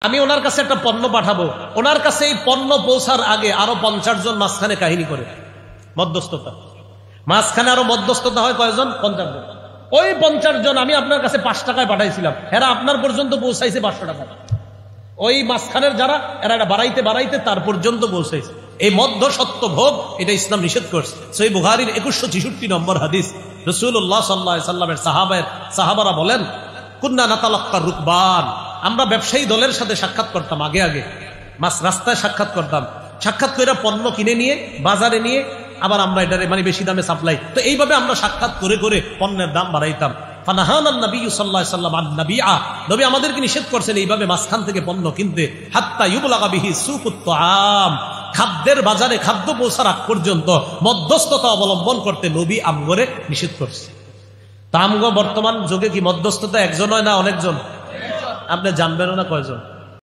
আমি ওনার কাছে একটা পণ্য পাঠাবো, ওনার কাছে এই পণ্য পৌঁছার আগে আরো 50 জন মাঝখানে কাহিনী করে মধ্যস্থতা, মাঝখানে আরো মধ্যস্থতা হয় কয়জন? 50 জন। ওই 50 জন আমি আপনার কাছে 5 টাকায় পাঠাইছিলাম, এরা আপনার পর্যন্ত পৌঁছাইছে 500 টাকা। ওই মাঝখানের যারা এরা এটা বাড়াইতে বাড়াইতে তার পর্যন্ত পৌঁছাইছে। এই মধ্য সত্য ভোগ এটা ইসলাম নিষেধ করছে। সহিহ বুখারীর 2166 নম্বর হাদিস, রাসূলুল্লাহ সাল্লাল্লাহু আলাইহি সাল্লামের সাহাবারা বলেন, কুন্না নাতালাক্কা রুকবান, আমরা ব্যবসায়ী দলের সাথে সাক্ষাৎ করতাম, আগে আগে মাছ রাস্তায় সাক্ষাৎ করতাম, সাক্ষাৎ করে পণ্য কিনে নিয়ে বাজারে নিয়ে আবার আমরা এটারে মানে বেশি দামে সাপ্লাই, তো এইভাবে আমরা সাক্ষাৎ করে করে পণ্যের দাম বাড়াইতাম। ফানাহানান নবী সাল্লাল্লাহু আলাইহি সাল্লাম আন নাবিআ, নবী আমাদেরকে নিষেধ করছেন এইভাবে মাঝখান থেকে পণ্য কিনতে। হাত্তা ইউবলাগা বিহি সুকুত তাআম, খাদ্যের বাজারে খাদ্য পৌঁছার আগ পর্যন্ত মধ্যস্থতা অবলম্বন করতে নবী আমগরে নিষেধ করছে। তা আমগো বর্তমান যুগে কি মধ্যস্থতা একজন হয় না অনেকজন? আপনি জানবেন না কয়জন?